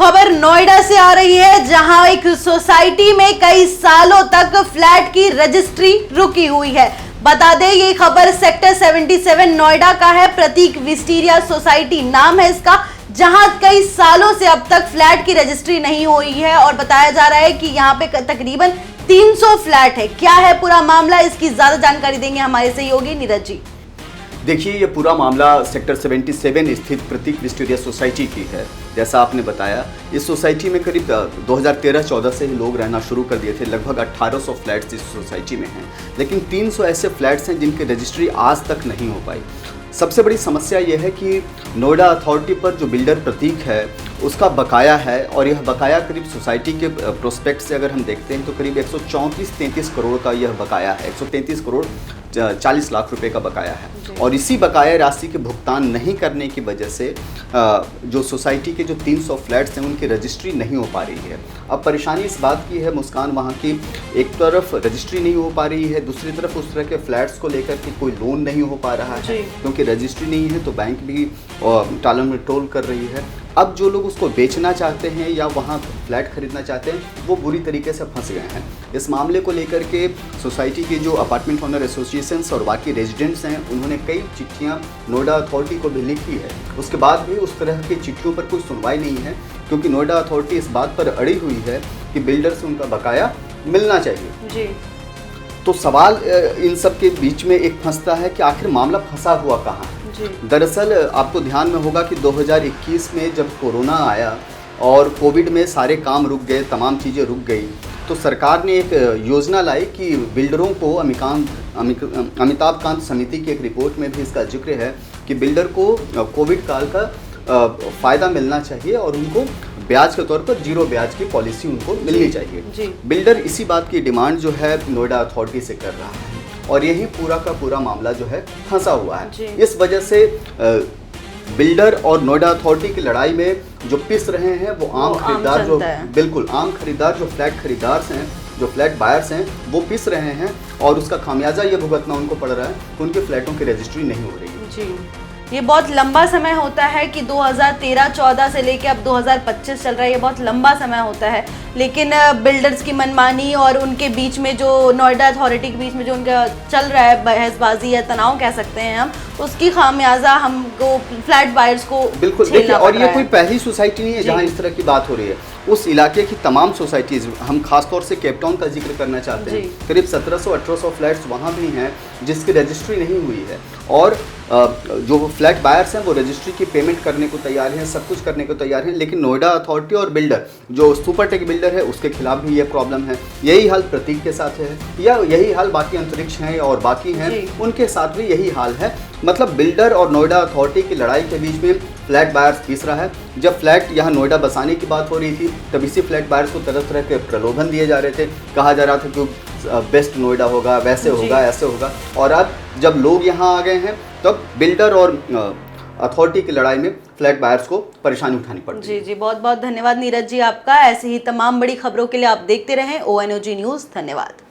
खबर नोएडा से आ रही है, जहां एक सोसाइटी में कई सालों तक फ्लैट की रजिस्ट्री रुकी हुई है। बता दें, ये खबर सेक्टर 77 नोएडा का है। प्रतीक विस्टीरिया सोसाइटी नाम है इसका, जहां कई सालों से अब तक फ्लैट की रजिस्ट्री नहीं हुई है और बताया जा रहा है कि यहां पे तकरीबन 300 फ्लैट है। क्या है पूरा मामला, इसकी ज्यादा जानकारी देंगे हमारे सहयोगी नीरज जी। देखिए, ये पूरा मामला सेक्टर 77 स्थित प्रतीक विस्टीरिया सोसाइटी की है। जैसा आपने बताया, इस सोसाइटी में करीब 2013-14 से ही लोग रहना शुरू कर दिए थे। लगभग 1800 फ्लैट्स इस सोसाइटी में हैं, लेकिन 300 ऐसे फ्लैट्स हैं जिनकी रजिस्ट्री आज तक नहीं हो पाई। सबसे बड़ी समस्या यह है कि नोएडा अथॉरिटी पर जो बिल्डर प्रतीक है उसका बकाया है, और यह बकाया करीब सोसाइटी के प्रोस्पेक्ट से अगर हम देखते हैं तो करीब 134-33 करोड़ का यह बकाया है। 133 करोड़ 40 लाख रुपए का बकाया है, और इसी बकाया राशि के भुगतान नहीं करने की वजह से जो सोसाइटी के जो 300 फ्लैट्स हैं उनकी रजिस्ट्री नहीं हो पा रही है। अब परेशानी इस बात की है मुस्कान, वहाँ की एक तरफ रजिस्ट्री नहीं हो पा रही है, दूसरी तरफ उस तरह के फ्लैट्स को लेकर के कोई लोन नहीं हो पा रहा है, क्योंकि रजिस्ट्री नहीं है तो बैंक भी टालम मटोल कर रही है। अब जो लोग उसको बेचना चाहते हैं या वहाँ फ्लैट खरीदना चाहते हैं वो बुरी तरीके से फंस गए हैं। इस मामले को लेकर के सोसाइटी के जो अपार्टमेंट ओनर एसोसिएशंस और बाकी रेजिडेंट्स हैं, उन्होंने कई चिट्ठियाँ नोएडा अथॉरिटी को भी लिखी है। उसके बाद भी उस तरह की चिट्ठियों पर कोई सुनवाई नहीं है, क्योंकि नोएडा अथॉरिटी इस बात पर अड़ी हुई है कि बिल्डर से उनका बकाया मिलना चाहिए जी। तो सवाल इन सब के बीच में एक फंसता है कि आखिर मामला फंसा हुआ कहाँ है। दरअसल आपको ध्यान में होगा कि 2021 में जब कोरोना आया और कोविड में सारे काम रुक गए, तमाम चीज़ें रुक गई, तो सरकार ने एक योजना लाई कि बिल्डरों को अमिताभ कांत समिति की एक रिपोर्ट में भी इसका जिक्र है कि बिल्डर को कोविड काल का फ़ायदा मिलना चाहिए और उनको ब्याज के तौर पर 0 ब्याज की पॉलिसी उनको मिलनी चाहिए। बिल्डर इसी बात की डिमांड जो है नोएडा अथॉरिटी से कर रहा है, और यही पूरा का पूरा मामला जो है फंसा हुआ है। इस वजह से बिल्डर और नोएडा अथॉरिटी की लड़ाई में जो पिस रहे हैं वो आम खरीदार, जो बिल्कुल आम खरीदार, जो फ्लैट खरीदार हैं, जो फ्लैट बायर्स हैं, वो पिस रहे हैं, और उसका खामियाजा ये भुगतना उनको पड़ रहा है कि उनके फ्लैटों की रजिस्ट्री नहीं हो रही है। जी, ये बहुत लंबा समय होता है कि 2013-14 से लेके अब 2025 चल रहा है, ये बहुत लंबा समय होता है। लेकिन बिल्डर्स की मनमानी और उनके बीच में जो नोएडा अथॉरिटी के बीच में जो उनका चल रहा है बहसबाजी या तनाव कह सकते हैं हम, उसकी खामियाजा हमको फ्लैट बायर्स को बिल्कुल देखिए। और ये कोई पहली सोसाइटी नहीं है जहाँ इस तरह की बात हो रही है। उस इलाके की तमाम सोसाइटीज़, हम खासतौर से केपटाउन का जिक्र करना चाहते हैं, करीब 1700-1800 फ्लैट्स वहाँ भी हैं जिसकी रजिस्ट्री नहीं हुई है, और जो फ्लैट बायर्स हैं वो रजिस्ट्री की पेमेंट करने को तैयार हैं, सब कुछ करने को तैयार हैं, लेकिन नोएडा अथॉरिटी और बिल्डर जो सुपरटेक बिल्डर है उसके खिलाफ भी ये प्रॉब्लम है। यही हाल प्रतीक के साथ है, या यही हाल बाकी अंतरिक्ष हैं और बाकी हैं, उनके साथ भी यही हाल है। मतलब बिल्डर और नोएडा अथॉरिटी की लड़ाई के बीच में फ्लैट बायर्स पिस रहा है। जब फ्लैट यहाँ नोएडा बसाने की बात हो रही थी तब इसी फ्लैट बायर्स को तरह तरह के प्रलोभन दिए जा रहे थे, कहा जा रहा था कि बेस्ट नोएडा होगा, वैसे होगा, ऐसे होगा, और अब जब लोग यहाँ आ गए हैं तब बिल्डर और अथॉरिटी की लड़ाई में फ्लैट बायर्स को परेशानी उठानी पड़ती है। जी, बहुत बहुत धन्यवाद नीरज जी आपका। ऐसे ही तमाम बड़ी खबरों के लिए आप देखते रहें ONOG न्यूज़। धन्यवाद।